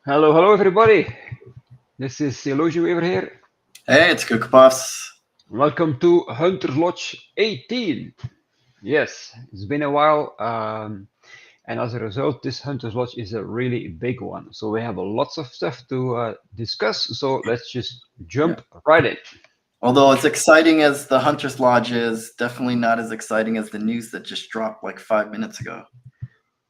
Hello, hello everybody. This is Cubieverse here. Hey, it's Cubieverse. Welcome to Hunter's Lodge 18. Yes, it's been a while, and as a result, this Hunter's Lodge is a really big one. So we have lots of stuff to discuss. So let's just Yeah. jump right in. Although as exciting as the Hunter's Lodge is, definitely not as exciting as the news that just dropped like 5 minutes ago.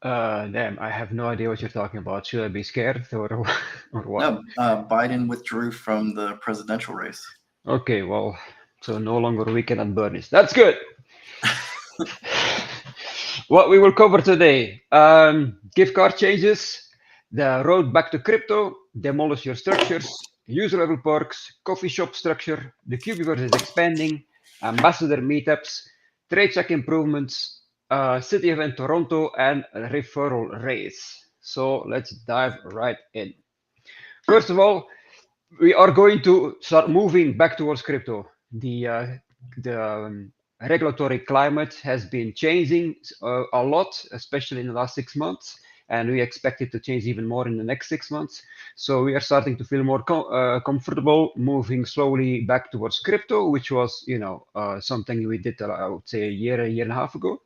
Damn, I have no idea what you're talking about. Should I be scared or what? No, Biden withdrew from the presidential race. Okay, well, so no longer weekend at Bernie's. That's good. What we will cover today, gift card changes, the road back to crypto, demolish your structures, user level perks, coffee shop structure, the Cubieverse is expanding, ambassador meetups, trade check improvements, city event Toronto, and referral raise. So let's dive right in. First of all, we are going to start moving back towards crypto. The regulatory climate has been changing a lot, especially in the last 6 months, and we expect it to change even more in the next 6 months. So we are starting to feel more comfortable moving slowly back towards crypto, which was, something we did, I would say, a year and a half ago.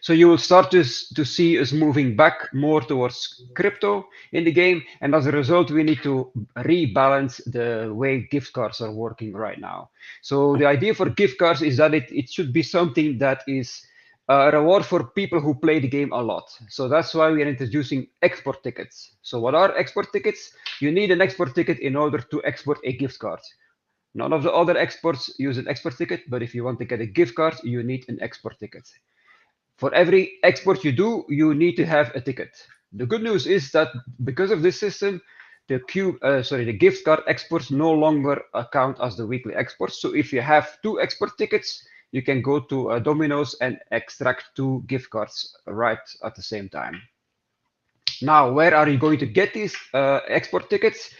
So you will start to see us moving back more towards crypto in the game. And as a result, we need to rebalance the way gift cards are working right now. So the idea for gift cards is that it should be something that is a reward for people who play the game a lot. So that's why we are introducing export tickets. So what are export tickets? You need an export ticket in order to export a gift card. None of the other exports use an export ticket, but if you want to get a gift card, you need an export ticket. For every export you do, you need to have a ticket. The good news is that because of this system, the gift card exports no longer count as the weekly exports. So if you have two export tickets, you can go to Domino's and extract two gift cards right at the same time. Now, where are you going to get these export tickets?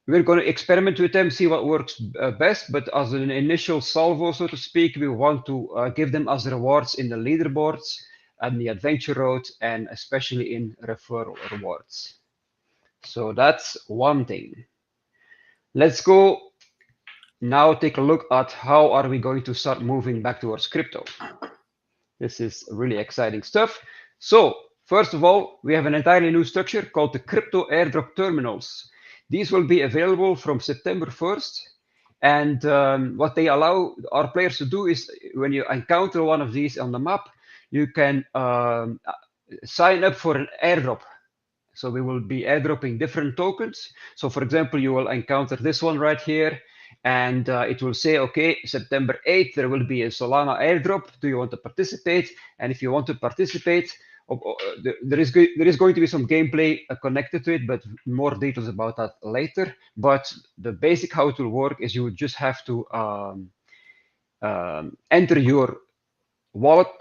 We're going to experiment with them, see what works best. But as an initial salvo, so to speak, we want to give them as rewards in the leaderboards and the adventure road, and especially in referral rewards. So that's one thing. Let's go now take a look at how are we going to start moving back towards crypto. This is really exciting stuff. So first of all, we have an entirely new structure called the crypto airdrop terminals. These will be available from September 1st. And what they allow our players to do is when you encounter one of these on the map, you can sign up for an airdrop. So we will be airdropping different tokens. So for example, you will encounter this one right here, and it will say, okay, September 8th, there will be a Solana airdrop. Do you want to participate? And if you want to participate, there is going to be some gameplay connected to it, but more details about that later. But the basic how it will work is you would just have to enter your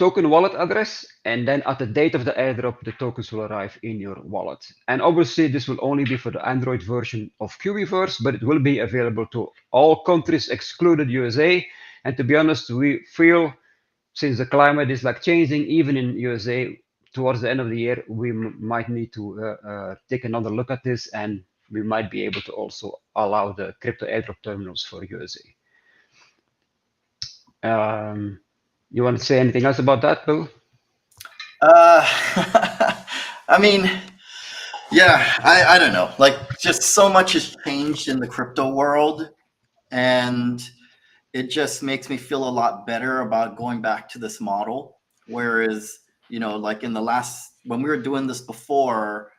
token wallet address, and then at the date of the airdrop, the tokens will arrive in your wallet. And obviously, this will only be for the Android version of Cubieverse, but it will be available to all countries excluded USA. And to be honest, we feel since the climate is like changing, even in USA, towards the end of the year, we might need to take another look at this, and we might be able to also allow the crypto airdrop terminals for USA. You want to say anything else about that, Bill? I mean, yeah, I don't know. Like, just so much has changed in the crypto world, and it just makes me feel a lot better about going back to this model. Whereas, like in the last, when we were doing this before,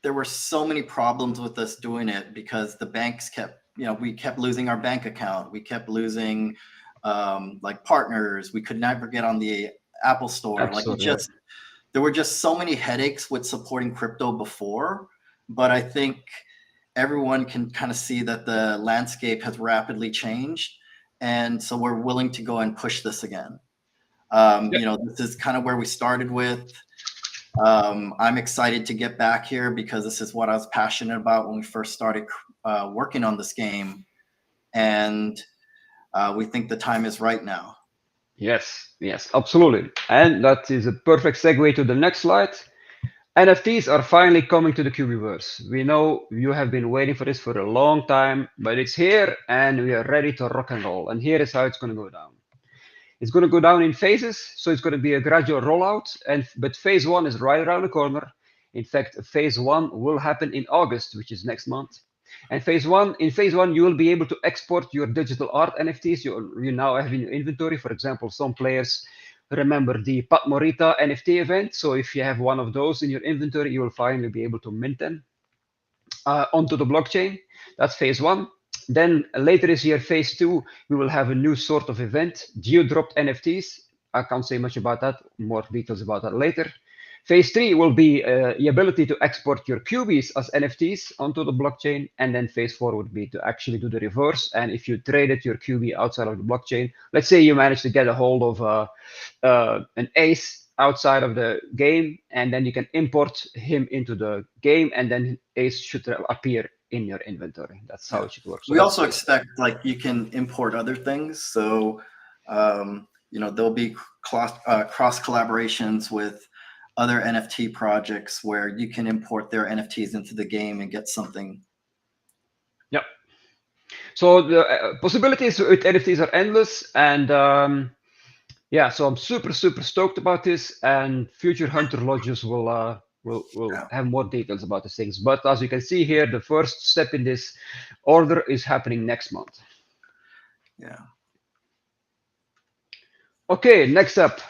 there were so many problems with us doing it because the banks kept, we kept losing our bank account. We kept losing like partners. We could never get on the Apple Store. Absolutely. Like there were just so many headaches with supporting crypto before. But I think everyone can kind of see that the landscape has rapidly changed. And so we're willing to go and push this again. This is kind of where we started with. I'm excited to get back here because this is what I was passionate about when we first started working on this game. And we think the time is right now. Yes, absolutely. And that is a perfect segue to the next slide. NFTs are finally coming to the Cubieverse. We know you have been waiting for this for a long time, but it's here and we are ready to rock and roll. And here is how it's going to go down. It's going to go down in phases, so it's going to be a gradual rollout. But phase 1 is right around the corner. In fact, phase 1 will happen in August, which is next month. And in phase 1, you will be able to export your digital art NFTs you now have in your inventory. For example, some players remember the Pat Morita NFT event. So if you have one of those in your inventory, you will finally be able to mint them onto the blockchain. That's phase 1. Then later this year, phase 2, we will have a new sort of event, geo-dropped NFTs. I can't say much about that, more details about that later. Phase 3 will be the ability to export your cubies as NFTs onto the blockchain. And then phase 4 would be to actually do the reverse. And if you traded your cubie outside of the blockchain, let's say you managed to get a hold of an ace outside of the game, and then you can import him into the game, and then ace should appear in your inventory. That's how it should work. So we also expect like you can import other things. So, there'll be cross collaborations with other NFT projects where you can import their NFTs into the game and get something. Yeah. So the possibilities with NFTs are endless, and yeah, so I'm super stoked about this, and future Hunter Lodges will have more details about these things. But as you can see here, the first step in this order is happening next month. Yeah. Okay, next up,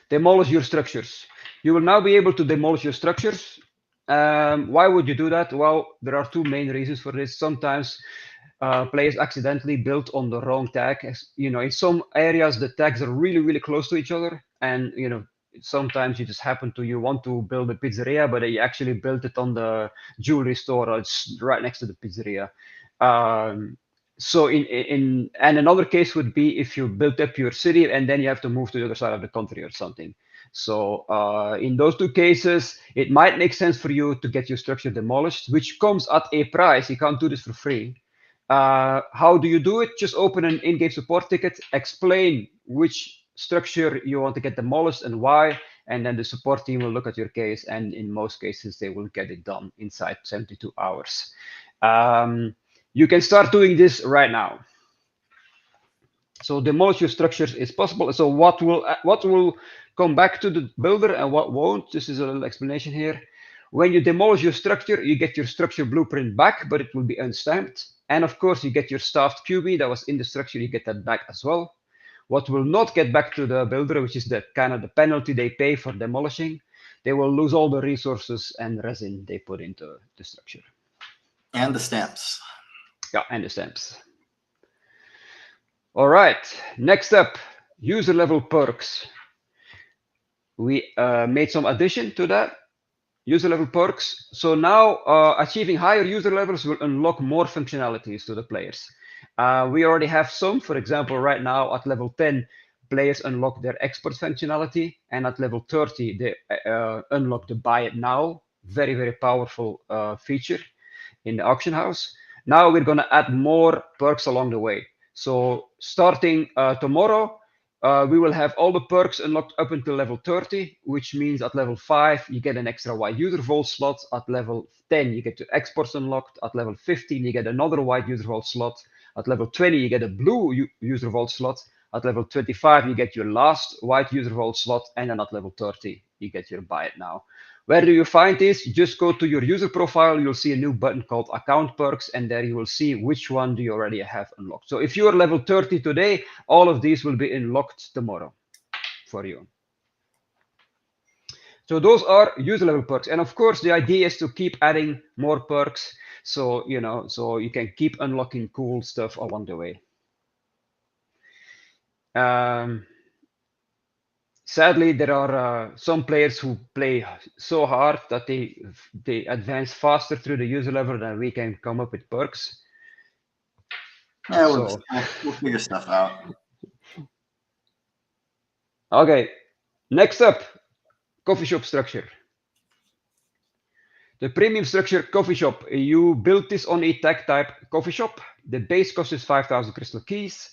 demolish your structures. You will now be able to demolish your structures. Why would you do that? Well, there are two main reasons for this. Sometimes players accidentally built on the wrong tag. In some areas, the tags are really close to each other. And, sometimes you want to build a pizzeria, but you actually built it on the jewelry store. Or it's right next to the pizzeria. So and another case would be if you built up your city and then you have to move to the other side of the country or something. So in those two cases, it might make sense for you to get your structure demolished, which comes at a price. You can't do this for free. How do you do it? Just open an in-game support ticket, explain which structure you want to get demolished and why, and then the support team will look at your case, and in most cases, they will get it done inside 72 hours. You can start doing this right now. So demolish your structures is possible. So what will come back to the builder and what won't? This is a little explanation here. When you demolish your structure, you get your structure blueprint back, but it will be unstamped. And of course, you get your staffed cubie that was in the structure, you get that back as well. What will not get back to the builder, which is the kind of the penalty they pay for demolishing, they will lose all the resources and resin they put into the structure. And the stamps. Yeah, and the stamps. All right, next up, user level perks. We made some addition to that. User level perks. So now achieving higher user levels will unlock more functionalities to the players. We already have some. For example, right now at level 10, players unlock their export functionality, and at level 30, they unlock the buy it now. Very powerful feature in the auction house. Now we're going to add more perks along the way. So starting tomorrow, we will have all the perks unlocked up until level 30, which means at level 5, you get an extra white user vault slot. At level 10, you get your exports unlocked. At level 15, you get another white user vault slot. At level 20, you get a blue user vault slot. At level 25, you get your last white user vault slot. And then at level 30, you get your buy it now. Where do you find this? You just go to your user profile. You'll see a new button called account perks, and there you will see which one do you already have unlocked. So if you are level 30 today, all of these will be unlocked tomorrow for you. So those are user level perks. And of course, the idea is to keep adding more perks. So, so you can keep unlocking cool stuff along the way. Sadly, there are some players who play so hard that they advance faster through the user level than we can come up with perks. Yeah, we'll figure stuff out. Okay, next up, coffee shop structure. The premium structure coffee shop, you built this on a tag type coffee shop. The base cost is 5,000 crystal keys.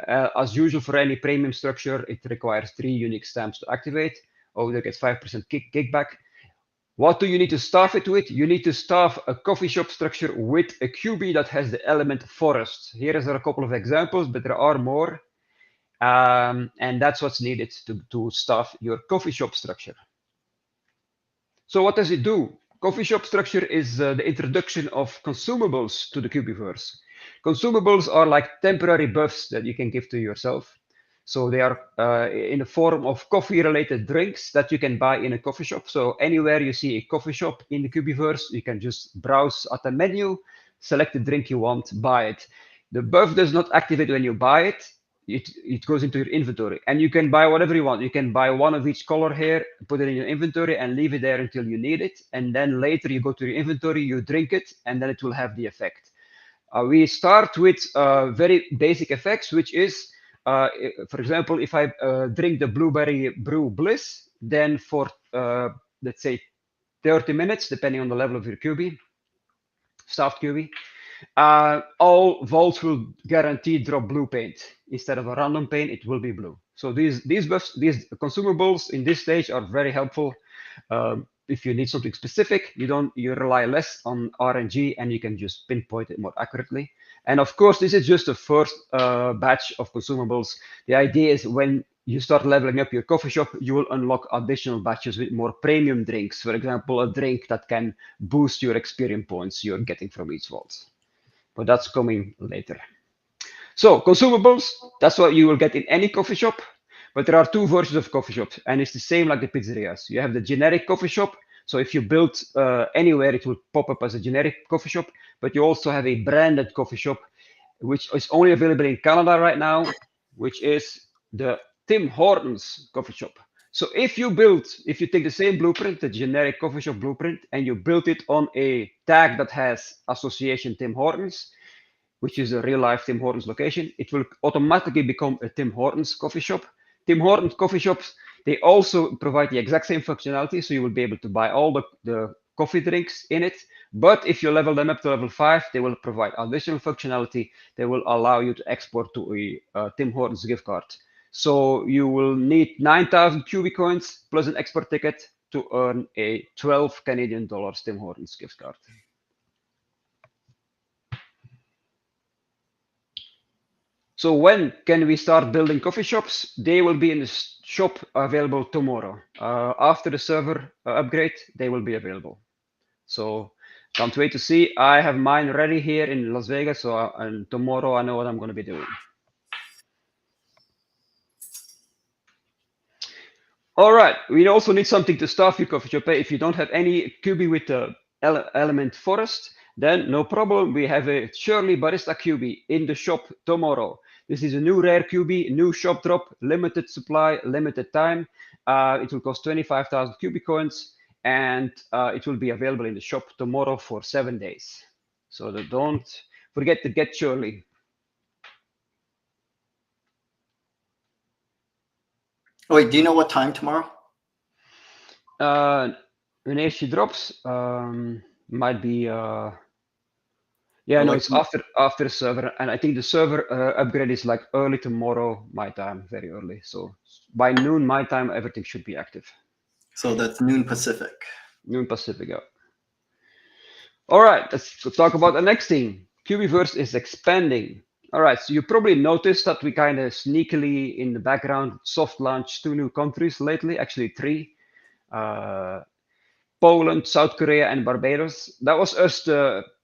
As usual for any premium structure, it requires 3 unique stamps to activate. Owner gets 5% kickback. What do you need to staff it with? You need to staff a coffee shop structure with a cubie that has the element forest. Here are a couple of examples, but there are more. And that's what's needed to staff your coffee shop structure. So what does it do? Coffee shop structure is the introduction of consumables to the Cubieverse. Consumables are like temporary buffs that you can give to yourself. So they are in the form of coffee-related drinks that you can buy in a coffee shop. So anywhere you see a coffee shop in the Cubieverse, you can just browse at the menu, select the drink you want, buy it. The buff does not activate when you buy it. It goes into your inventory, and you can buy whatever you want. You can buy one of each color here, put it in your inventory, and leave it there until you need it. And then later you go to your inventory, you drink it, and then it will have the effect. We start with very basic effects, which is, for example, if I drink the blueberry brew bliss, then for let's say 30 minutes, depending on the level of your cubie, staffed cubie, all vaults will guarantee drop blue paint. Instead of a random paint, it will be blue. So these buffs, these consumables in this stage are very helpful. If you need something specific, you rely less on RNG, and you can just pinpoint it more accurately. And of course, this is just the first batch of consumables. The idea is when you start leveling up your coffee shop, you will unlock additional batches with more premium drinks. For example, a drink that can boost your experience points you're getting from each vault. But that's coming later. So consumables, that's what you will get in any coffee shop. But there are two versions of coffee shops, and it's the same like the pizzerias. You have the generic coffee shop. So if you build anywhere, it will pop up as a generic coffee shop. But you also have a branded coffee shop, which is only available in Canada right now, which is the Tim Hortons coffee shop. So if you take the same blueprint, the generic coffee shop blueprint, and you build it on a tag that has association Tim Hortons, which is a real life Tim Hortons location, it will automatically become a Tim Hortons coffee shop. Tim Hortons coffee shops, they also provide the exact same functionality, so you will be able to buy all the coffee drinks in it. But if you level them up to level 5, they will provide additional functionality. They will allow you to export to a Tim Hortons gift card. So you will need 9,000 Cubie coins plus an export ticket to earn a 12 Canadian dollars Tim Hortons gift card. So when can we start building coffee shops? They will be in the shop available tomorrow. After the server upgrade, they will be available. So can't wait to see. I have mine ready here in Las Vegas, so and tomorrow I know what I'm going to be doing. All right, we also need something to staff your coffee shop. If you don't have any cubie with the element forest, then no problem. We have a Shirley Barista cubie in the shop tomorrow. This is a new rare cubie, new shop drop, limited supply, limited time. It will cost 25,000 Cubie coins, and it will be available in the shop tomorrow for 7 days. So don't forget to get Shirley. Wait, do you know what time tomorrow? When she drops, might be. Yeah, no, it's after the server, and I think the server upgrade is like early tomorrow my time, very early. So by noon my time, everything should be active. So that's noon Pacific. Noon Pacific, yeah. All right, let's talk about the next thing. Cubieverse is expanding. All right, so you probably noticed that we kind of sneakily in the background soft launched 2 new countries lately, actually 3. Poland, South Korea, and Barbados. That was us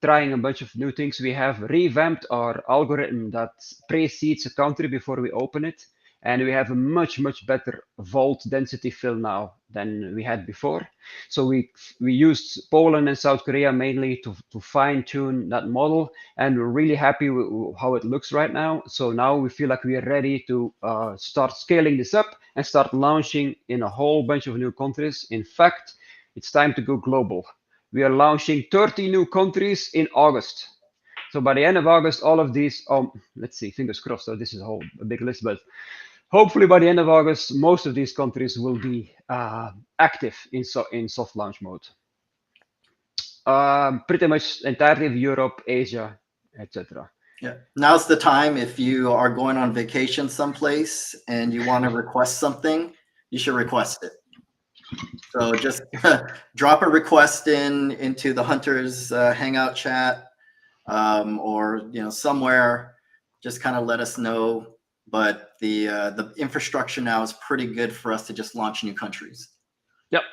trying a bunch of new things. We have revamped our algorithm that precedes a country before we open it. And we have a much, much better vault density fill now than we had before. So we used Poland and South Korea mainly to fine tune that model. And we're really happy with how it looks right now. So now we feel like we are ready to start scaling this up and start launching in a whole bunch of new countries. In fact, it's time to go global. We are launching 30 new countries in August. So by the end of August, all of these, let's see, fingers crossed. So this is a big list, but hopefully by the end of August, most of these countries will be active in soft launch mode. Pretty much entirely of Europe, Asia, etc. Yeah, now's the time. If you are going on vacation someplace and you want to request something, you should request it. So just drop a request into the Hunters Hangout chat, or somewhere. Just kind of let us know. But the infrastructure now is pretty good for us to just launch new countries. Yep.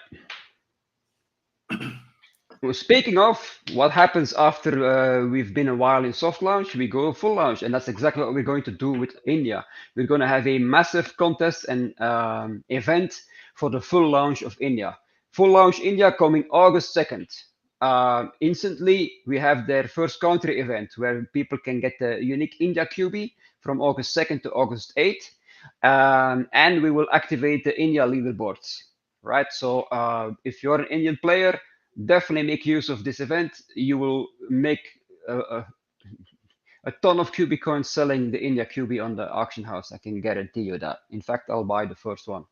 Well, speaking of what happens after we've been a while in soft launch, we go full launch, and that's exactly what we're going to do with India. We're going to have a massive contest and event for the full launch of India. Full launch India coming August 2nd. Instantly, we have their first country event where people can get the unique India QB from August 2nd to August 8th. And we will activate the India leaderboards, right? So if you're an Indian player, definitely make use of this event. You will make a ton of QB coins selling the India QB on the auction house. I can guarantee you that. In fact, I'll buy the first one.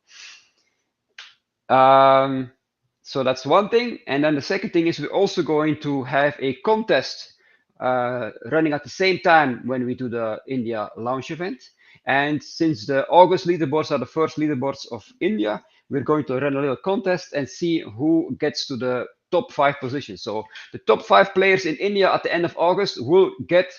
So that's one thing. And then the second thing is we're also going to have a contest running at the same time when we do the India launch event. And since the August leaderboards are the first leaderboards of India, we're going to run a little contest and see who gets to the top 5 positions. So the top 5 players in India at the end of August will get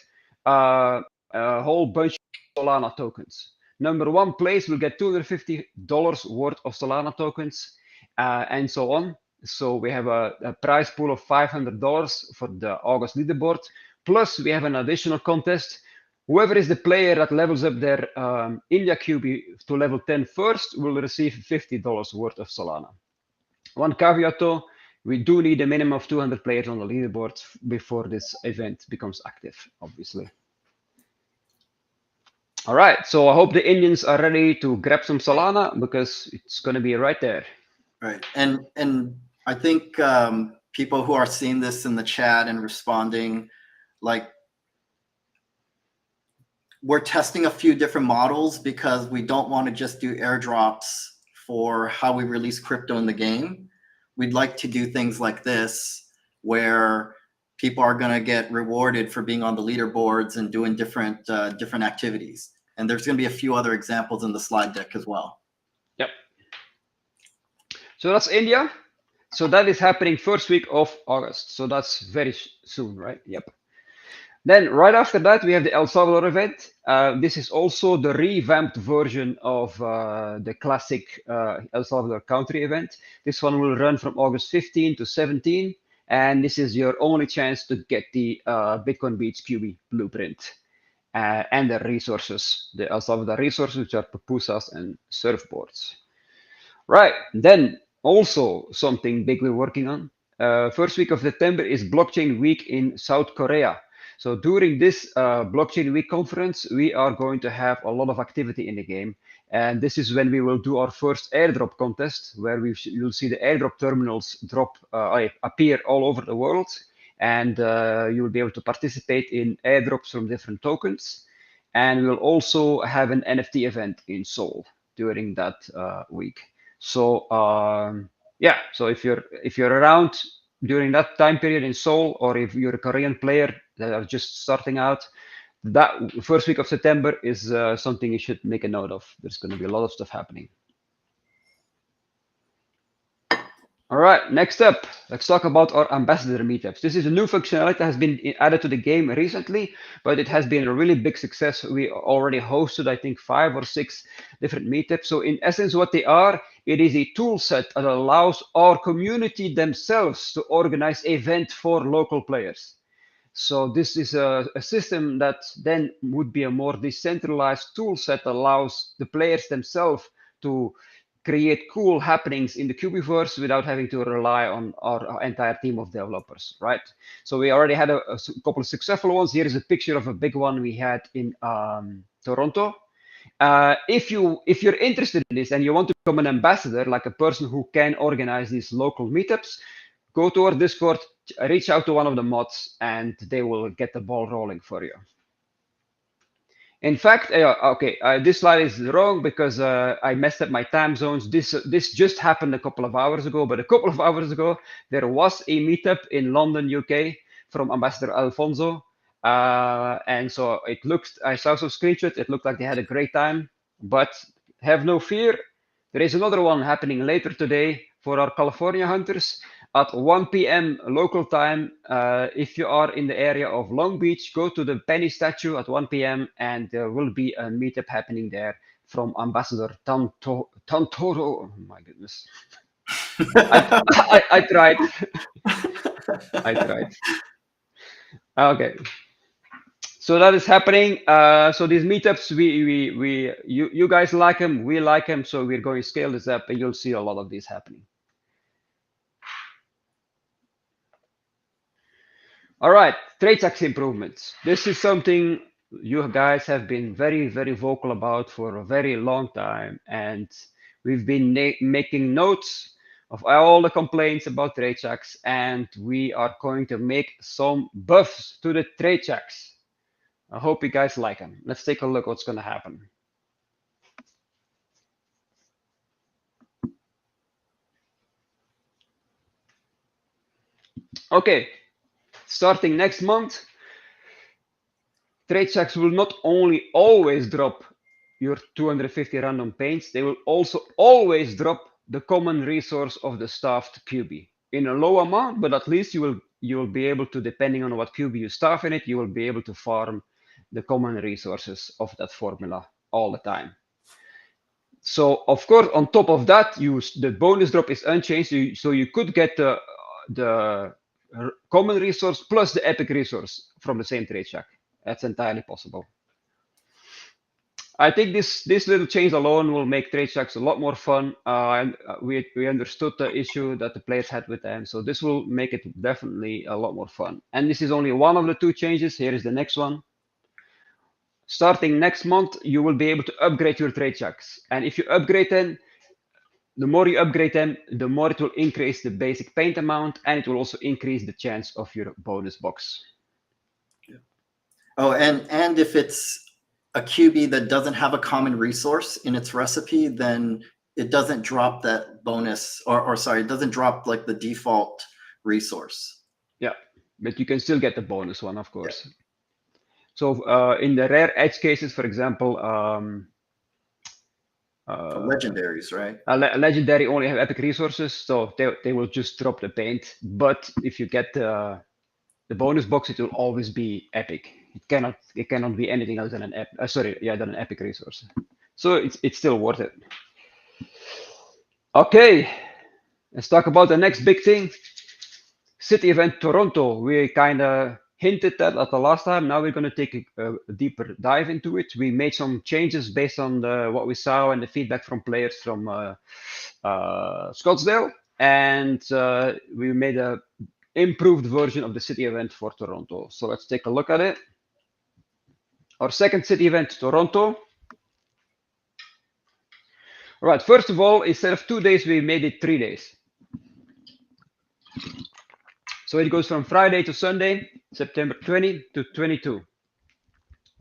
a whole bunch of Solana tokens. Number 1 place will get $250 worth of Solana tokens, and so on. So we have a prize pool of $500 for the August leaderboard. Plus, we have an additional contest. Whoever is the player that levels up their India QB to level 10 first will receive $50 worth of Solana. One caveat though, we do need a minimum of 200 players on the leaderboard before this event becomes active, obviously. All right, so I hope the Indians are ready to grab some Solana because it's going to be right there. Right, and I think people who are seeing this in the chat and responding, like, we're testing a few different models because we don't want to just do airdrops for how we release crypto in the game. We'd like to do things like this where people are going to get rewarded for being on the leaderboards and doing different activities. And there's going to be a few other examples in the slide deck as well. Yep. So that's India. So that is happening first week of August. So that's very soon, right? Yep. Then right after that, we have the El Salvador event. This is also the revamped version of the classic El Salvador country event. This one will run from August 15 to 17. And this is your only chance to get the Bitcoin Beach QB blueprint and the resources, the El Salvador resources, which are pupusas and surfboards. Right, then also something big we're working on. First week of September is Blockchain Week in South Korea. So during this Blockchain Week conference, we are going to have a lot of activity in the game. And this is when we will do our first airdrop contest, where you'll see the airdrop terminals appear all over the world. And you will be able to participate in airdrops from different tokens. And we will also have an NFT event in Seoul during that week. So yeah, so if you're around during that time period in Seoul, or if you're a Korean player that are just starting out, that first week of September is something you should make a note of. There's going to be a lot of stuff happening. All right, next up, let's talk about our ambassador meetups. This is a new functionality that has been added to the game recently, but it has been a really big success. We already hosted, I think, 5 or 6 different meetups. So in essence, what they are, it is a tool set that allows our community themselves to organize events for local players. So this is a system that then would be a more decentralized tool set that allows the players themselves to create cool happenings in the Cubieverse without having to rely on our entire team of developers, right? So we already had a couple of successful ones. Here is a picture of a big one we had in Toronto. If you're interested in this and you want to become an ambassador, like a person who can organize these local meetups, go to our Discord, reach out to one of the mods, and they will get the ball rolling for you. In fact, this slide is wrong because I messed up my time zones. This just happened a couple of hours ago, but a couple of hours ago, there was a meetup in London, UK, from Ambassador Alfonso. And so I saw some screenshots, it looked like they had a great time, but have no fear. There is another one happening later today for our California hunters. At 1 p.m. local time, if you are in the area of Long Beach, go to the Penny statue at 1 p.m. and there will be a meetup happening there from Ambassador Tantoro. Oh my goodness. I tried. I tried. Okay. So that is happening. So these meetups, you guys like them, we like them. So we're going to scale this up, and you'll see a lot of these happening. All right, trade tax improvements. This is something you guys have been very, very vocal about for a very long time, and we've been making notes of all the complaints about trade tax, and we are going to make some buffs to the trade tax. I hope you guys like them. Let's take a look what's going to happen. Okay, starting next month, trade checks will not only always drop your 250 random paints, they will also always drop the common resource of the staffed QB in a low amount, but at least you will be able to, depending on what QB you staff in it, you will be able to farm the common resources of that formula all the time. So of course, on top of that, the bonus drop is unchanged, so you could get the common resource plus the epic resource from the same trade check. That's entirely possible. I think this little change alone will make trade checks a lot more fun. And we understood the issue that the players had with them, so this will make it definitely a lot more fun. And this is only one of the two changes. Here is the next one. Starting next month, you will be able to upgrade your trade checks. And if you upgrade them, the more you upgrade them, the more it will increase the basic paint amount, and it will also increase the chance of your bonus box. Yeah. Oh, and if it's a QB that doesn't have a common resource in its recipe, then it doesn't drop that bonus, or sorry, it doesn't drop like the default resource. Yeah, but you can still get the bonus one, of course. Yeah. So in the rare edge cases, for example, legendaries, right? Legendary only have epic resources, so they will just drop the paint. But if you get the bonus box, it will always be epic. It cannot be anything else than an than an epic resource. So it's still worth it. Okay, let's talk about the next big thing. City event Toronto. We kind of hinted that at the last time. Now we're going to take a deeper dive into it. We made some changes based on what we saw and the feedback from players from Scottsdale, and we made a improved version of the city event for Toronto. So let's take a look at it. Our second city event, Toronto. All right, first of all, instead of 2 days, we made it 3 days. So it goes from Friday to Sunday, September 20 to 22.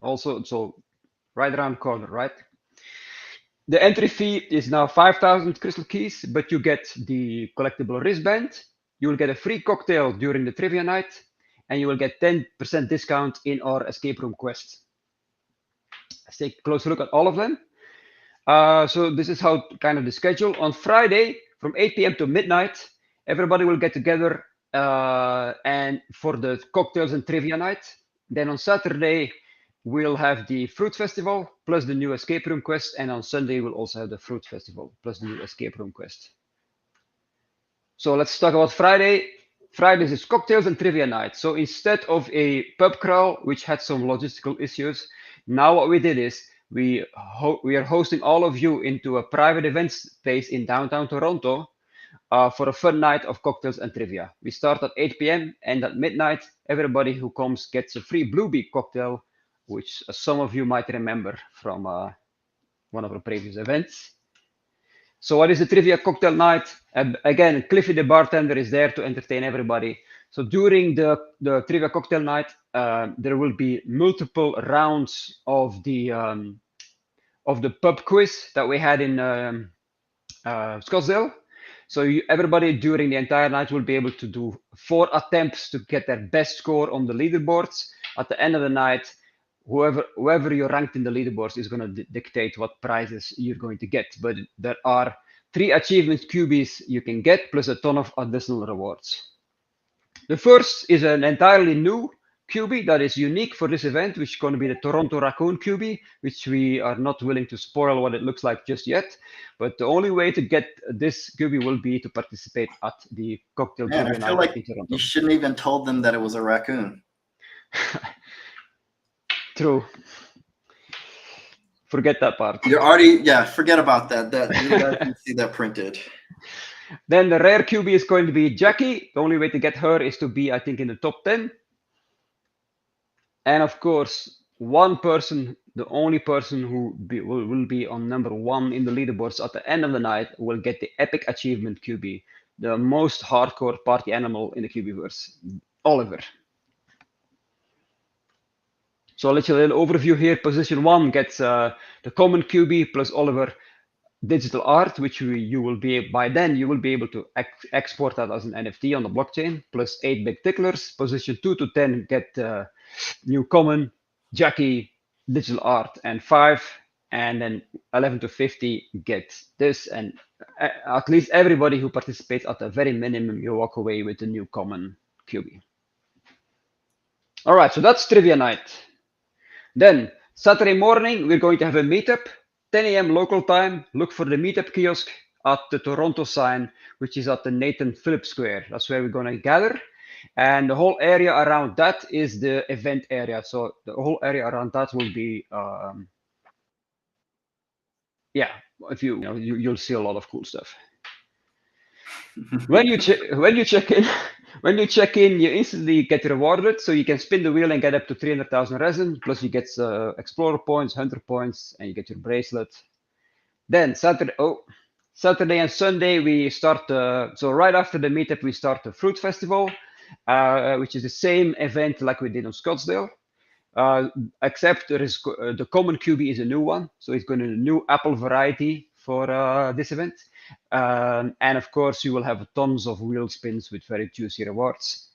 Also, so right around the corner, right? The entry fee is now 5,000 crystal keys, but you get the collectible wristband. You will get a free cocktail during the trivia night, and you will get 10% discount in our escape room quest. Let's take a closer look at all of them. So this is how kind of the schedule. On Friday, from 8 p.m. to midnight, everybody will get together and for the cocktails and trivia night. Then on Saturday, we'll have the fruit festival plus the new escape room quest, and on Sunday we'll also have the fruit festival plus the new escape room quest. So let's talk about Friday. Friday is cocktails and trivia night. So instead of a pub crawl, which had some logistical issues, now what we did is we are hosting all of you into a private event space in downtown Toronto for a fun night of cocktails and trivia. We start at 8 p.m. and at midnight, everybody who comes gets a free Blue Bee cocktail, which some of you might remember from one of our previous events. So what is the trivia cocktail night? Again, Cliffy the bartender is there to entertain everybody. So during the trivia cocktail night, there will be multiple rounds of the pub quiz that we had in Scottsdale. So everybody during the entire night will be able to do 4 attempts to get their best score on the leaderboards. At the end of the night, whoever you're ranked in the leaderboards is going to dictate what prizes you're going to get. But there are 3 achievement cubies you can get, plus a ton of additional rewards. The first is an entirely new cubie that is unique for this event, which is going to be the Toronto Raccoon cubie, which we are not willing to spoil what it looks like just yet. But the only way to get this cubie will be to participate at the cocktail Man, trivia I feel night like in Toronto. you shouldn't even told them that it was a raccoon. True. Forget that part. You're already, yeah, forget about that. That you guys can see that printed. Then the rare cubie is going to be Jackie. The only way to get her is to be, I think, in the top 10. And of course, one person, the only person who will be on number 1 in the leaderboards at the end of the night will get the epic achievement cubie, the most hardcore party animal in the Cubieverse, Oliver. So I'll let you a little overview here. Position 1 gets the common cubie plus Oliver digital art, which you will be, by then you will be able to export that as an NFT on the blockchain, plus 8 big ticklers. Position 2 to 10 get new common, Jackie, digital art, and 5. And then 11 to 50 get this, and at least everybody who participates at the very minimum, you walk away with a new common cubie. All right, so that's trivia night. Then Saturday morning, we're going to have a meetup, 10 a.m. local time. Look for the meetup kiosk at the Toronto sign, which is at the Nathan Phillips Square. That's where we're going to gather. And the whole area around that is the event area. So the whole area around that will be, yeah, if you'll see a lot of cool stuff. When you check in, you instantly get rewarded. So you can spin the wheel and get up to 300,000 resin. Plus you get explorer points, hunter points, and you get your bracelet. Then Saturday and Sunday we start. So right after the meetup, we start the fruit festival, which is the same event like we did on Scottsdale. Except there is the common cubie is a new one, so it's going to be a new apple variety for this event. And of course, you will have tons of wheel spins with very juicy rewards.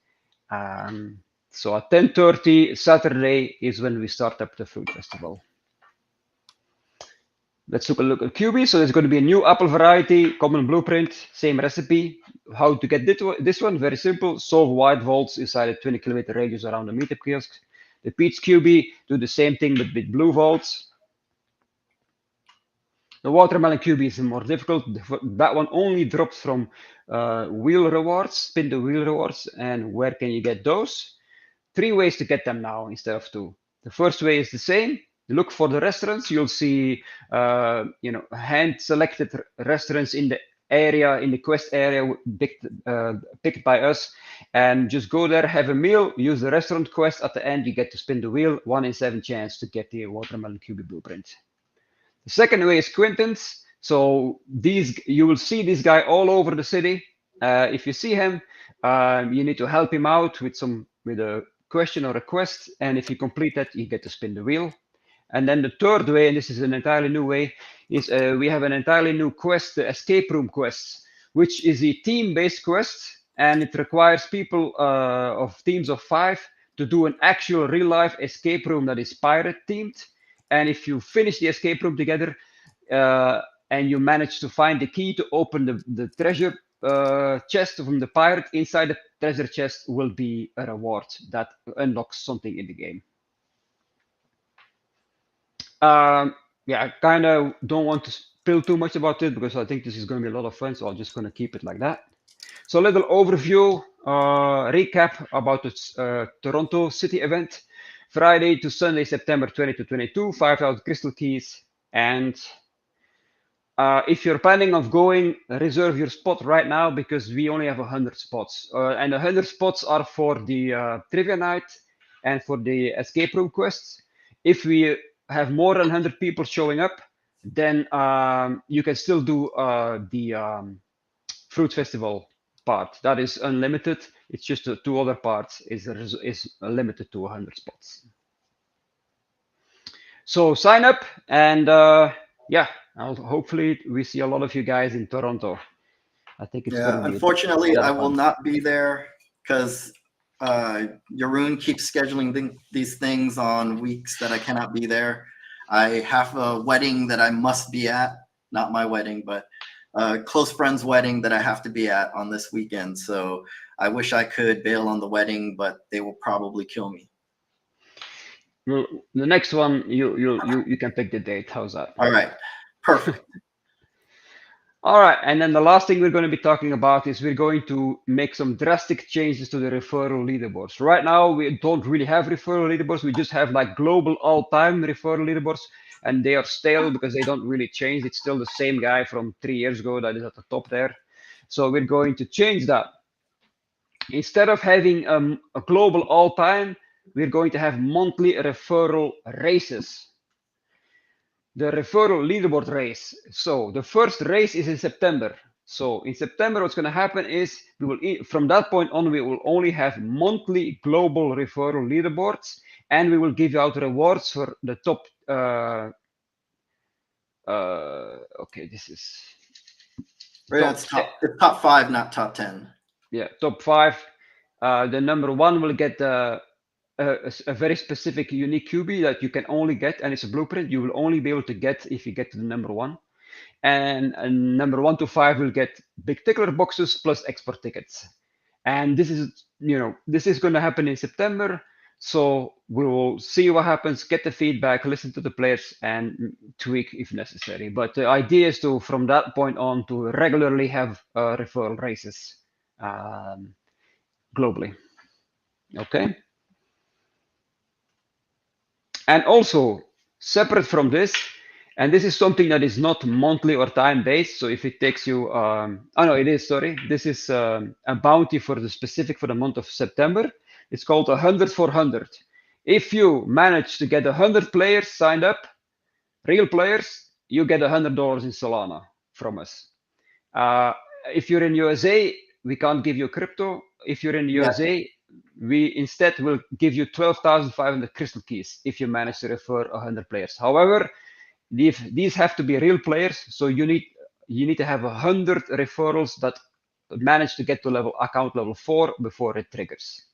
So at 10:30 Saturday is when we start up the fruit festival. Let's take a look at cubies. So there's going to be a new apple variety, common blueprint, same recipe. How to get this one? Very simple. Solve wide vaults inside a 20-kilometer radius around the meetup kiosk. The peach cubie, do the same thing but with blue vaults. The watermelon cubie is more difficult. That one only drops from wheel rewards, spin the wheel rewards. And where can you get those? 3 ways to get them now instead of 2. The first way is the same. Look for the restaurants. You'll see, hand-selected restaurants in the area, in the quest area, picked by us, and just go there, have a meal, use the restaurant quest. At the end, you get to spin the wheel. 1 in 7 chance to get the watermelon cubie blueprint. The second way is Quinton's. So you will see this guy all over the city. If you see him, you need to help him out with a question or a quest, and if you complete that, you get to spin the wheel. And then the third way, and this is an entirely new way, is we have an entirely new quest, the escape room quest, which is a team-based quest, and it requires people of teams of 5 to do an actual real-life escape room that is pirate-themed. And if you finish the escape room together and you manage to find the key to open the treasure chest from the pirate, inside the treasure chest will be a reward that unlocks something in the game. Yeah, I kind of don't want to spill too much about it because I think this is going to be a lot of fun, so I'm just going to keep it like that. So a little overview, recap about the Toronto City event. Friday to Sunday, September 20 to 22, 5,000 crystal keys. And if you're planning on going, reserve your spot right now because we only have 100 spots. And 100 spots are for the trivia night and for the escape room quests. If we have more than 100 people showing up, then you can still do the fruit festival part. That is unlimited. It's just the 2 other parts is limited to 100 spots. So sign up and yeah, hopefully we see a lot of you guys in Toronto. I think it's going to be unfortunately, I will not be there because Jeroen keeps scheduling these things on weeks that I cannot be there. I have a wedding that I must be at, not my wedding, but close friend's wedding that I have to be at on this weekend. So I wish I could bail on the wedding, but they will probably kill me. Well, the next one, you can pick the date. How's that? All right, perfect. All right, and then the last thing we're going to be talking about is we're going to make some drastic changes to the referral leaderboards. Right now, we don't really have referral leaderboards. We just have like global all-time referral leaderboards, and they are stale because they don't really change. It's still the same guy from 3 years ago that is at the top there. So we're going to change that. Instead of having a global all-time, we're going to have monthly referral races. The referral leaderboard race. So the first race is in September. So in September, what's going to happen is we will, from that point on, we will only have monthly global referral leaderboards, and we will give out rewards for the top. Okay, this is. Right, it's top 5, not top 10. Yeah, top 5. The number 1 will get a very specific unique QB that you can only get, and it's a blueprint you will only be able to get if you get to the number 1. And number 1 to 5 will get big tickler boxes plus export tickets. And this is, this is going to happen in September. So we will see what happens, get the feedback, listen to the players, and tweak if necessary. But the idea is to, from that point on, to regularly have referral races globally. Okay. And also, separate from this, and this is something that is not monthly or time-based. So if it takes you, oh no, it is, sorry. This is a bounty for the month of September. It's called 100 for 100. If you manage to get 100 players signed up, real players, you get $100 in Solana from us. If you're in USA, we can't give you crypto. If you're in USA, we instead will give you 12,500 crystal keys if you manage to refer 100 players. However, these have to be real players, so you need to have 100 referrals that manage to get to account level 4 before it triggers.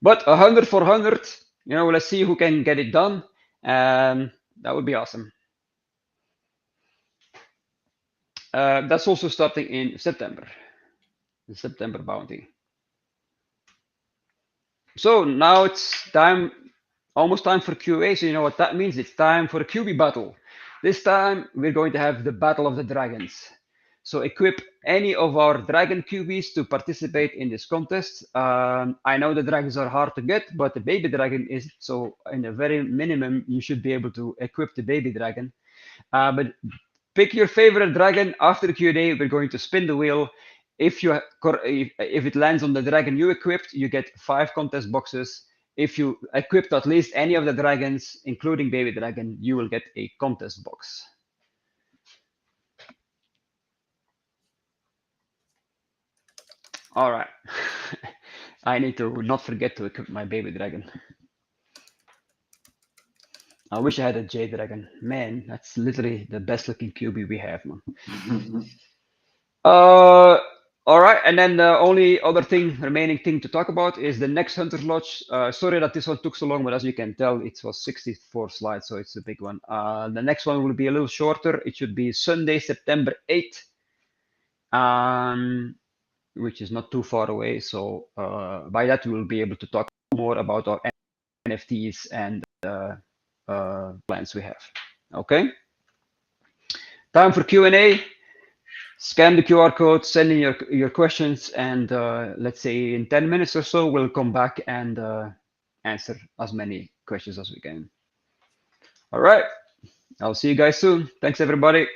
But 100 for 100, let's see who can get it done. That would be awesome. That's also starting in September, the September bounty. So now it's almost time for QA. So you know what that means? It's time for a QB battle. This time we're going to have the Battle of the Dragons. So equip any of our Dragon QBs to participate in this contest. I know the dragons are hard to get, but the baby dragon is, so in a very minimum, you should be able to equip the baby dragon. But pick your favorite dragon. After the Q&A, we're going to spin the wheel. If it lands on the dragon you equipped, you get 5 contest boxes. If you equipped at least any of the dragons, including baby dragon, you will get a contest box. All right. I need to not forget to equip my baby dragon. I wish I had a J dragon. Man, that's literally the best looking QB we have, man. All right, and then the only other remaining thing to talk about is the next Hunter's Lodge. Sorry that this one took so long, but as you can tell, it was 64 slides, so it's a big one. The next one will be a little shorter. It should be Sunday, September 8th, which is not too far away. So by that, we will be able to talk more about our NFTs and plans we have. Okay. Time for Q&A. Scan the QR code, send in your questions, and let's say in 10 minutes or so, we'll come back and answer as many questions as we can. All right. I'll see you guys soon. Thanks, everybody.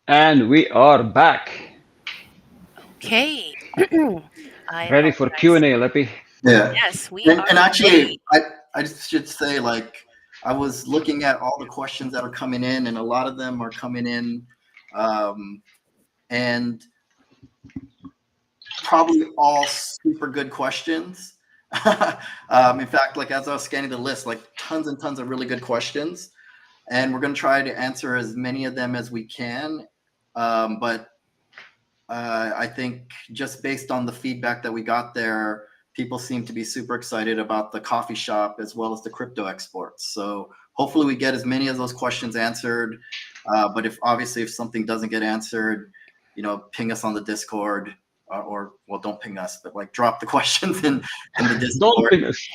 And we are back. Okay. I Ready for apologize. Q&A, Leppy? Yeah. Yes, we are And actually, ready. I just should say, like, I was looking at all the questions that are coming in, and a lot of them are coming in, um, and probably all super good questions. In fact, like as I was scanning the list, like tons and tons of really good questions, and we're going to try to answer as many of them as we can. But I think just based on the feedback that we got there, people seem to be super excited about the coffee shop as well as the crypto exports. So hopefully we get as many of those questions answered. But if something doesn't get answered, ping us on the Discord, or well, don't ping us, but like drop the questions in the Don't Discord. ping us.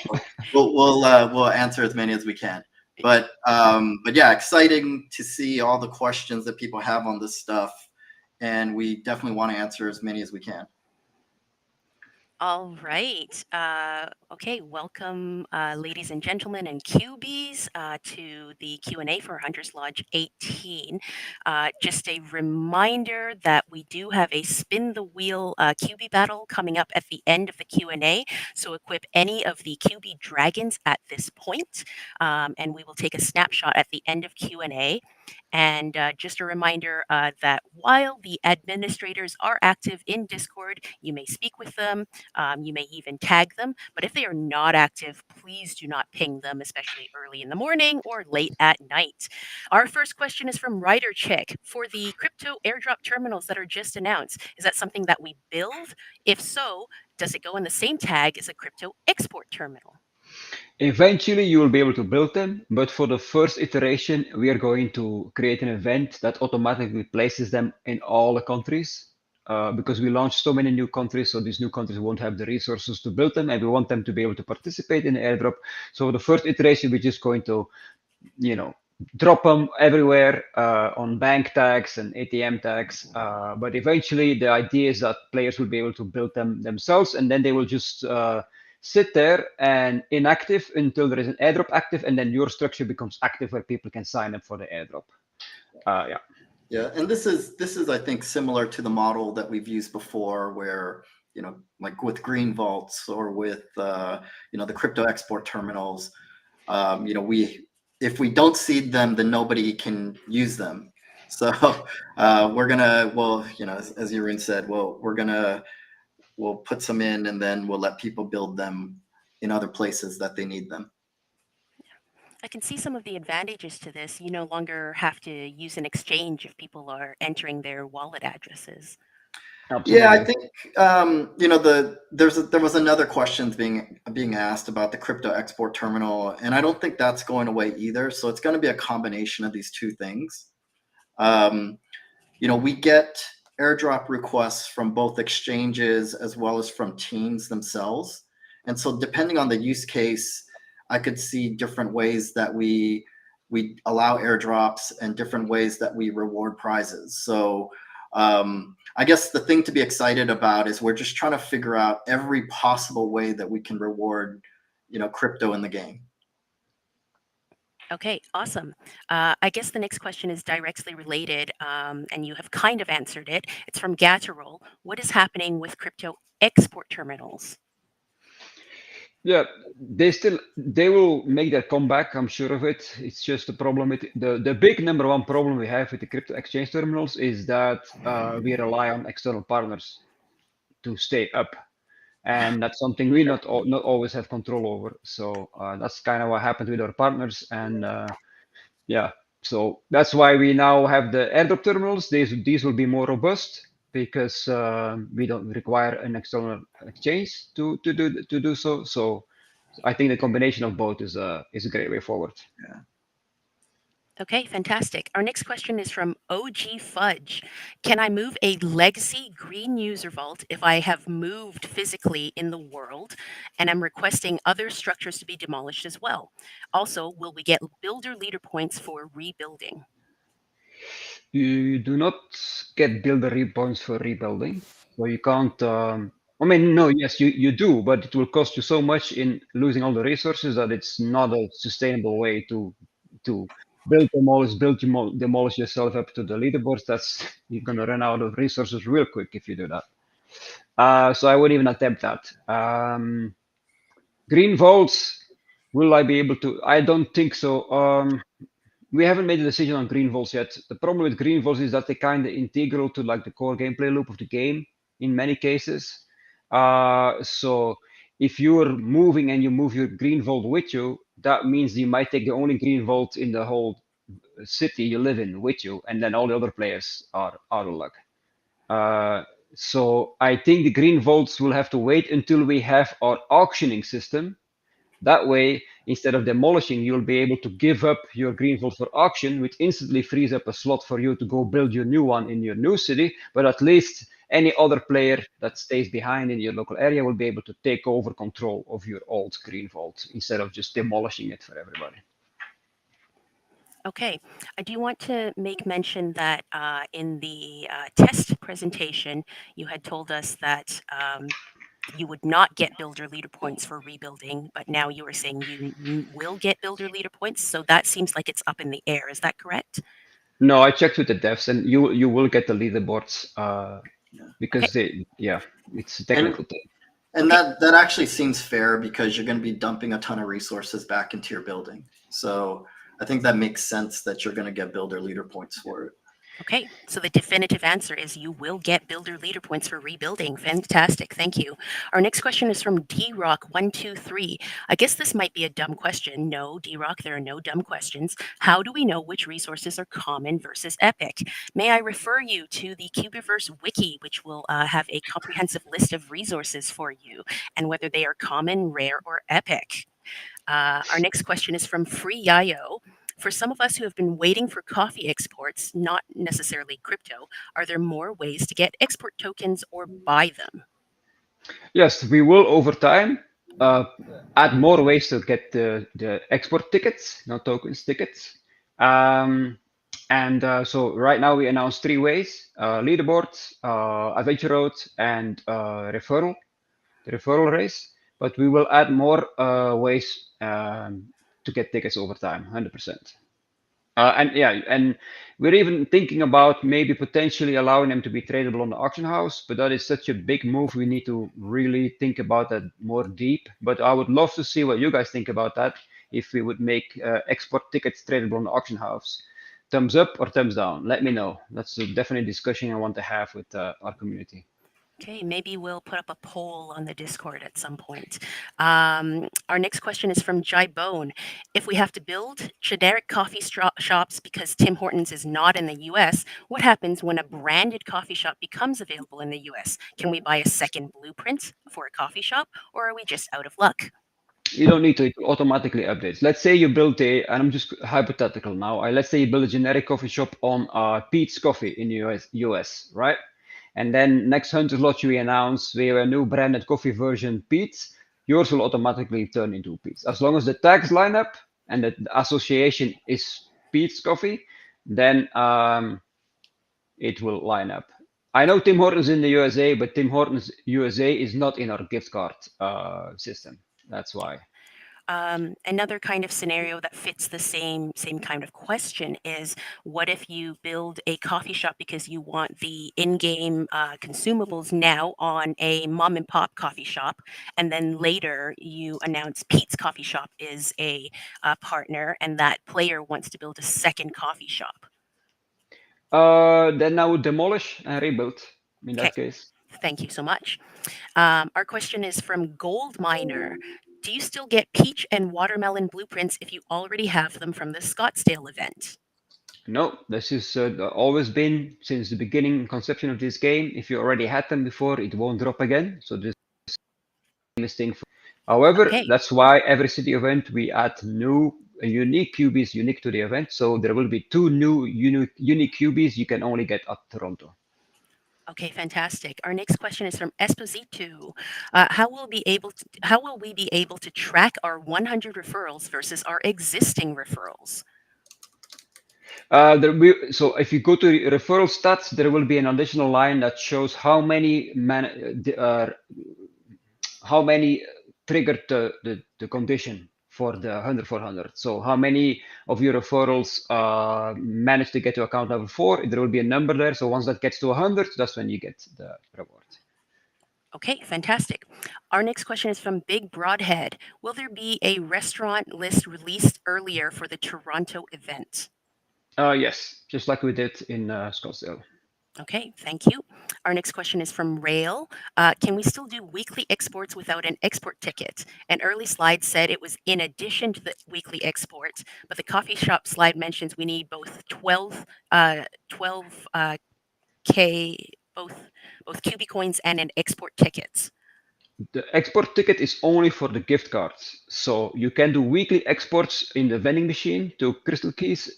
We'll answer as many as we can. But yeah, exciting to see all the questions that people have on this stuff, and we definitely want to answer as many as we can. All right. Okay. Welcome, ladies and gentlemen and Cubies, to the Q&A for Hunters Lodge 18. Just a reminder that we do have a spin the wheel Cubie battle coming up at the end of the Q&A. So equip any of the Cubie dragons at this point, and we will take a snapshot at the end of Q&A. And just a reminder that while the administrators are active in Discord, you may speak with them. You may even tag them, but if they are not active, please do not ping them, especially early in the morning or late at night. Our first question is from Ryder Chick. For the crypto airdrop terminals that are just announced, is that something that we build? If so, does it go in the same tag as a crypto export terminal? Eventually, you will be able to build them, but for the first iteration, we are going to create an event that automatically places them in all the countries. Because we launched so many new countries, so these new countries won't have the resources to build them, and we want them to be able to participate in the airdrop. So the first iteration, we're just going to, drop them everywhere on bank tags and ATM tags. But eventually, the idea is that players will be able to build them themselves, and then they will just sit there and inactive until there is an airdrop active, and then your structure becomes active where people can sign up for the airdrop. Yeah. Yeah, and this is I think similar to the model that we've used before, where like with green vaults or with the crypto export terminals, if we don't seed them, then nobody can use them. So we're gonna, well, as Jeroen said, we'll put some in, and then we'll let people build them in other places that they need them. I can see some of the advantages to this. You no longer have to use an exchange if people are entering their wallet addresses. Absolutely. Yeah, I think there was another question being asked about the crypto export terminal, and I don't think that's going away either. So it's going to be a combination of these two things. We get airdrop requests from both exchanges as well as from teams themselves, and so depending on the use case, I could see different ways that we allow airdrops and different ways that we reward prizes. So I guess the thing to be excited about is we're just trying to figure out every possible way that we can reward, crypto in the game. Okay, awesome. I guess the next question is directly related, and you have kind of answered it. It's from Gatterol. What is happening with crypto export terminals? Yeah, they will make their comeback. I'm sure of it. It's just a problem with the big number one problem we have with the crypto exchange terminals is that we rely on external partners to stay up, and that's something we not always have control over. So that's kind of what happened with our partners, and yeah, so that's why we now have the airdrop terminals. These will be more robust because we don't require an external exchange to do so. So I think the combination of both is a great way forward. Yeah. Okay, fantastic. Our next question is from OG Fudge. Can I move a legacy green user vault if I have moved physically in the world and I'm requesting other structures to be demolished as well? Also, will we get builder leader points for rebuilding? You do not get builder points for rebuilding, so you can't. I mean, no, yes, you do, but it will cost you so much in losing all the resources that it's not a sustainable way to build, demolish yourself up to the leaderboards. That's you're gonna run out of resources real quick if you do that. So I wouldn't even attempt that. Green vaults, will I be able to? I don't think so. We haven't made a decision on green vaults yet. The problem with green vaults is that they're kind of integral to like the core gameplay loop of the game in many cases. So if you're moving and you move your green vault with you, that means you might take the only green vault in the whole city you live in with you, and then all the other players are out of luck. So I think the green vaults will have to wait until we have our auctioning system. That way, instead of demolishing, you'll be able to give up your green vault for auction, which instantly frees up a slot for you to go build your new one in your new city. But at least any other player that stays behind in your local area will be able to take over control of your old green vault instead of just demolishing it for everybody. Okay, I do want to make mention that in the test presentation, you had told us that you would not get builder leader points for rebuilding, but now you are saying you will get builder leader points. So that seems like it's up in the air. Is that correct? No, I checked with the devs, and you will get the leaderboards because it's a technical thing. And that actually seems fair because you're going to be dumping a ton of resources back into your building. So I think that makes sense that you're going to get builder leader points for it. Okay, so the definitive answer is you will get builder leader points for rebuilding. Fantastic, thank you. Our next question is from DRock123. I guess this might be a dumb question. No, DRock, there are no dumb questions. How do we know which resources are common versus epic? May I refer you to the Cubieverse wiki, which will have a comprehensive list of resources for you and whether they are common, rare, or epic. Our next question is from FreeYayo. For some of us who have been waiting for coffee exports, not necessarily crypto, are there more ways to get export tokens or buy them? Yes, we will over time add more ways to get the export tickets, not tokens, tickets. So right now we announced 3 ways: leaderboard, adventure road, and referral, the referral race. But we will add more ways to get tickets over time, 100%. And we're even thinking about maybe potentially allowing them to be tradable on the auction house, but that is such a big move. We need to really think about that more deep. But I would love to see what you guys think about that. If we would make export tickets tradable on the auction house, thumbs up or thumbs down? Let me know. That's a definite discussion I want to have with our community. Okay, maybe we'll put up a poll on the Discord at some point. Our next question is from Jai Bone. If we have to build generic coffee shops because Tim Hortons is not in the US, what happens when a branded coffee shop becomes available in the US? Can we buy a second blueprint for a coffee shop, or are we just out of luck? You don't need to, it automatically updates. Let's say you build and I'm just hypothetical now. Let's say you build a generic coffee shop on Pete's Coffee in the US, right? And then next Hunter's Lodge we announce we have a new branded coffee version, Pete's. Yours will automatically turn into Pete's. As long as the tags line up and the association is Pete's Coffee, then it will line up. I know Tim Hortons in the USA, but Tim Hortons USA is not in our gift card system. That's why. Another kind of scenario that fits the same kind of question is, what if you build a coffee shop because you want the in-game consumables now on a mom and pop coffee shop, and then later you announce Pete's Coffee Shop is a partner, and that player wants to build a second coffee shop? Then I would demolish and rebuild in that case. Thank you so much. Our question is from Gold Miner. Do you still get peach and watermelon blueprints if you already have them from the Scottsdale event? No, this is always been since the beginning conception of this game. If you already had them before, it won't drop again. So this is thing. However, that's why every city event we add new unique cubies unique to the event. So there will be 2 new unique cubies you can only get at Toronto. Okay, fantastic. Our next question is from Esposito. How will we be able to track our 100 referrals versus our existing referrals? So if you go to referral stats, there will be an additional line that shows how many triggered the condition for the 100 for 100. So how many of your referrals manage to get to account level 4? There will be a number there. So once that gets to 100, that's when you get the reward. Okay, fantastic. Our next question is from Big Broadhead. Will there be a restaurant list released earlier for the Toronto event? Yes, just like we did in Scottsdale. Okay, thank you. Our next question is from Rail. Can we still do weekly exports without an export ticket? An early slide said it was in addition to the weekly exports, but the coffee shop slide mentions we need both 12K, both QB coins and an export tickets. The export ticket is only for the gift cards. So you can do weekly exports in the vending machine to Crystal Keys,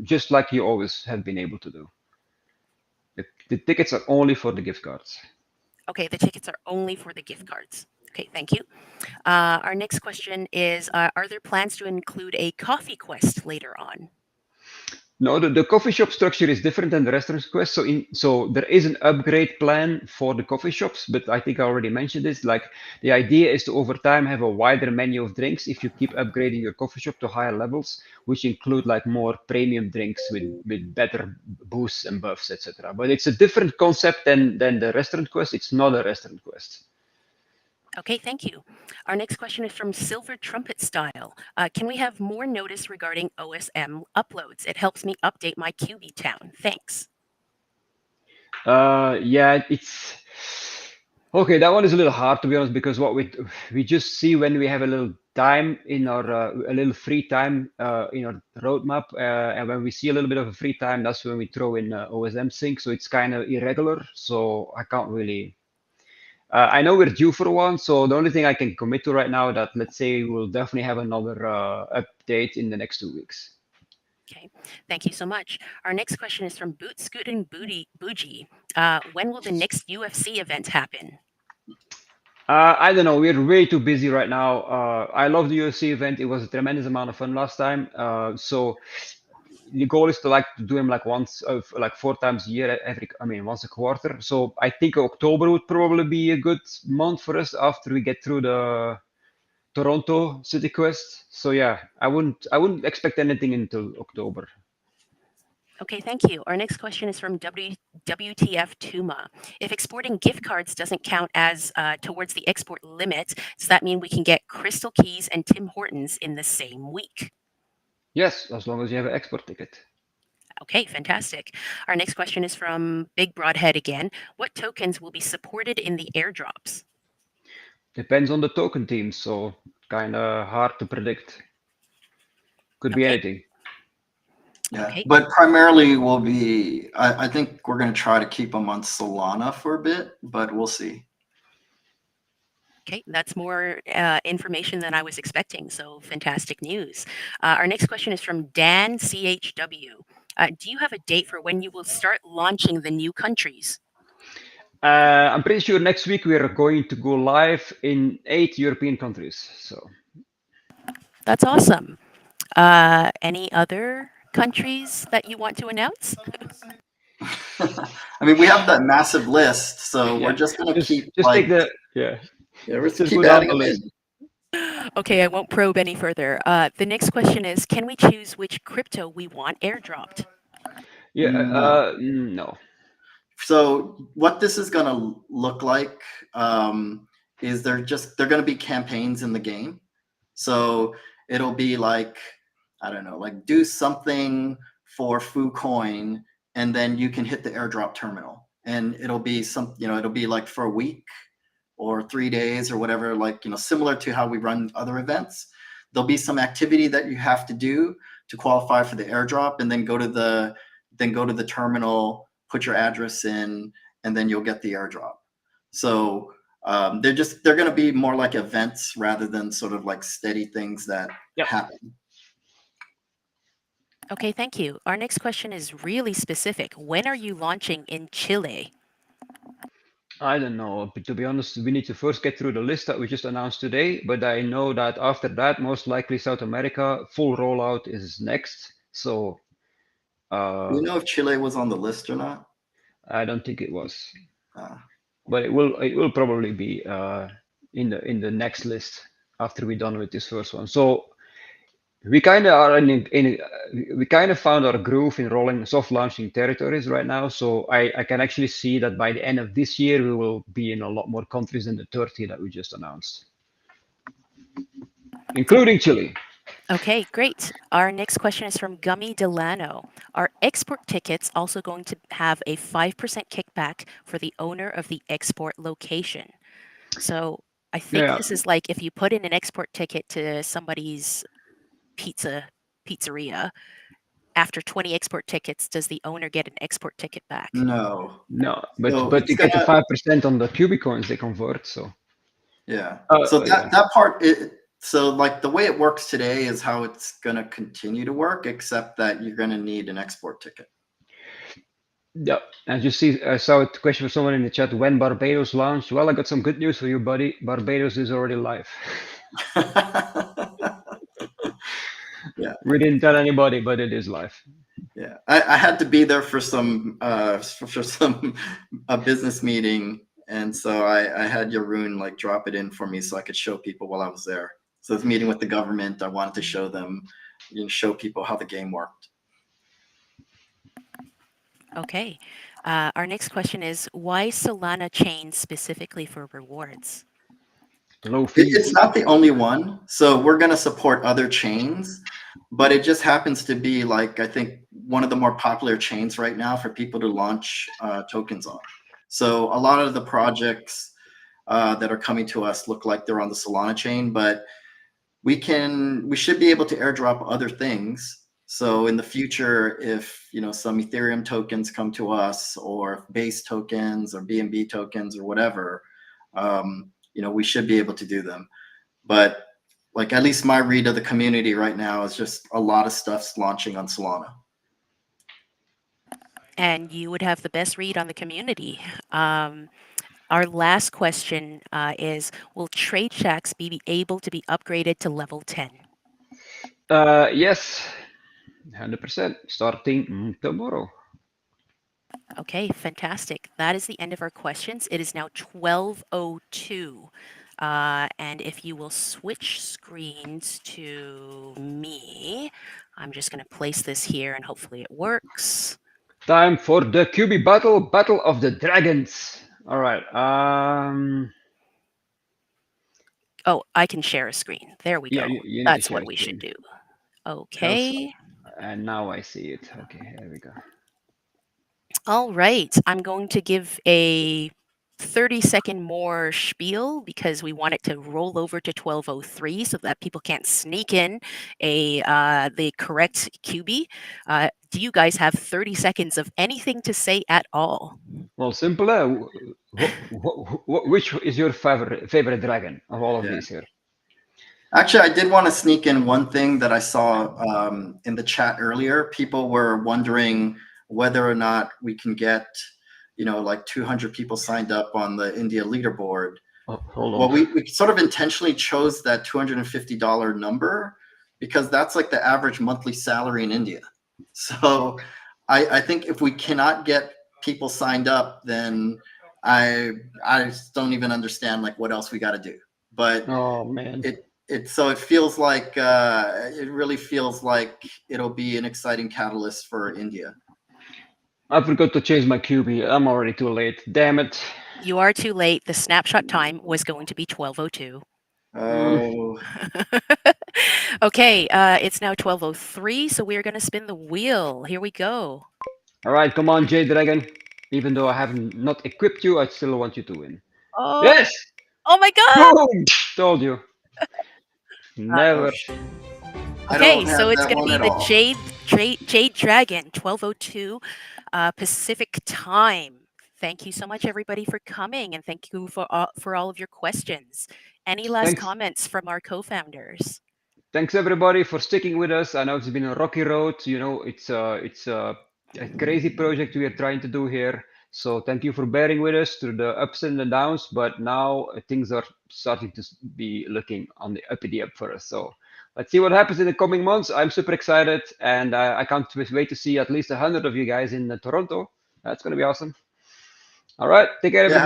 just like you always have been able to do. The tickets are only for the gift cards. Okay, the tickets are only for the gift cards. Okay, thank you. Our next question is, are there plans to include a coffee quest later on? No, the coffee shop structure is different than the restaurant quest. So there is an upgrade plan for the coffee shops, but I think I already mentioned this. Like the idea is to over time have a wider menu of drinks if you keep upgrading your coffee shop to higher levels, which include like more premium drinks with better boosts and buffs, etc. But it's a different concept than the restaurant quest. It's not a restaurant quest. Okay, thank you. Our next question is from Silver Trumpet Style. Can we have more notice regarding OSM uploads? It helps me update my QB town. Thanks. Yeah, it's okay. That one is a little hard to be honest because what we just see when we have a little time in our a little free time in our roadmap, and when we see a little bit of a free time, that's when we throw in OSM sync. So it's kind of irregular. So I can't really. I know we're due for one, so the only thing I can commit to right now that let's say we'll definitely have another update in the next 2 weeks. Okay, thank you so much. Our next question is from Boot Scoot and Bougie. When will the next UFC event happen? I don't know. We're way too busy right now. I love the UFC event. It was a tremendous amount of fun last time. So the goal is to like to do them like once, like 4 times a year, once a quarter. So I think October would probably be a good month for us after we get through the Toronto City Quest. So yeah, I wouldn't expect anything until October. Okay, thank you. Our next question is from WTF Tuma. If exporting gift cards doesn't count as towards the export limit, does that mean we can get Crystal Keys and Tim Hortons in the same week? Yes, as long as you have an export ticket. Okay, fantastic. Our next question is from Big Broadhead again. What tokens will be supported in the airdrops? Depends on the token team, so kind of hard to predict. Could be Okay. anything. Yeah, Okay. but primarily will be. I think we're going to try to keep them on Solana for a bit, but we'll see. Okay, that's more information than I was expecting, so fantastic news. Our next question is from Dan CHW. Do you have a date for when you will start launching the new countries? I'm pretty sure next week we are going to go live in 8 European countries. So That's awesome. Any other countries that you want to announce? I mean, we have that massive list, so yeah, we're just going to keep just like take the yeah. we're just Just keep go down adding the them list. in. Okay, I won't probe any further. The next question is, can we choose which crypto we want airdropped? Yeah, No. no. So what this is going to look like is they're going to be campaigns in the game. So it'll be like, I don't know, like do something for FooCoin, and then you can hit the airdrop terminal, and it'll be it'll be like for a week or 3 days or whatever, like, similar to how we run other events. There'll be some activity that you have to do to qualify for the airdrop, and then go to the terminal, put your address in, and then you'll get the airdrop. So they're going to be more like events rather than sort of like steady things that happen. Okay, thank you. Our next question is really specific. When are you launching in Chile? I don't know. But to be honest, we need to first get through the list that we just announced today. But I know that after that, most likely South America full rollout is next. So Do you know if Chile was on the list or not? I don't think it was. But it will probably be in the next list. after we're done with this first one. So we kind of are we kind of found our groove in rolling soft launching territories right now. So I can actually see that by the end of this year we will be in a lot more countries than the 30 that we just announced, including Chile. Okay, great. Our next question is from Gummy Delano. Are export tickets also going to have a 5% kickback for the owner of the export location? So I think Yeah, this is like if you put in an export ticket to somebody's pizzeria, after 20 export tickets, does the owner get an export ticket back? No. no, So but it's you get the gonna 5% on the cubic coins they convert. So Yeah. So yeah. that part so like the way it works today is how it's gonna continue to work, except that you're gonna need an export ticket. Yeah, as you see, I saw a question from someone in the chat. When Barbados launched? Well, I got some good news for you, buddy. Barbados is already live. Yeah. We didn't tell anybody, but it is live. Yeah. I had to be there for some a business meeting, and so I had Jeroen like drop it in for me so I could show people while I was there. So this meeting with the government, I wanted to show them, show people how the game worked. Okay. Our next question is why Solana chain specifically for rewards? Low fees. It's not the only one. So we're going to support other chains, but it just happens to be like, I think, one of the more popular chains right now for people to launch tokens on. So a lot of the projects that are coming to us look like they're on the Solana chain, but we should be able to airdrop other things. So in the future, if some Ethereum tokens come to us, or base tokens or BNB tokens or whatever, we should be able to do them. But like at least my read of the community right now is just a lot of stuff's launching on Solana. And you would have the best read on the community. Our last question is, will Trade Shacks be able to be upgraded to level 10? Yes, 100%. Starting tomorrow. Okay, fantastic. That is the end of our questions. It is now 12:02. And if you will switch screens to me, I'm just going to place this here and hopefully it works. Time for the QB Battle of the Dragons. All right. Oh, I can share a screen. There we Yeah, go. you need to That's share what we should screen. do. Okay. And now I see it. Okay, here we go. All right. I'm going to give a 30-second more spiel because we want it to roll over to 12:03 so that people can't sneak in the correct QB. Do you guys have 30 seconds of anything to say at all? Well, simple. Which is your favorite dragon of all of these here? Actually, I did want to sneak in one thing that I saw in the chat earlier. People were wondering whether or not we can get, like 200 people signed up on the India leaderboard. Oh, hold on. Well, we sort of intentionally chose that $250 number because that's like the average monthly salary in India. So I think if we cannot get people signed up, then I just don't even understand like what else we got to do. But oh man, so it feels like it really feels like it'll be an exciting catalyst for India. I forgot to change my QB. I'm already too late. Damn it. You are too late. The snapshot time was going to be 12:02. Oh. Okay, it's now 12:03, so we're going to spin the wheel. Here we go. All right, come on, Jade Dragon. Even though I haven't not equipped you, I still want you to win. Oh, Yes! oh my God! Boom! Told you. Never. Okay, so it's that going to one be at the all. Jade Dragon, 12:02 Pacific time. Thank you so much, everybody, for coming, and thank you for all of your questions. Any last Thanks. comments from our co-founders? Thanks everybody for sticking with us. I know it's been a rocky road. It's a crazy project we are trying to do here. So thank you for bearing with us through the ups and the downs. But now things are starting to be looking on the uppity up for us. So let's see what happens in the coming months. I'm super excited, and I can't wait to see at least 100 of you guys in Toronto. That's going to be awesome. All right, take care, everybody.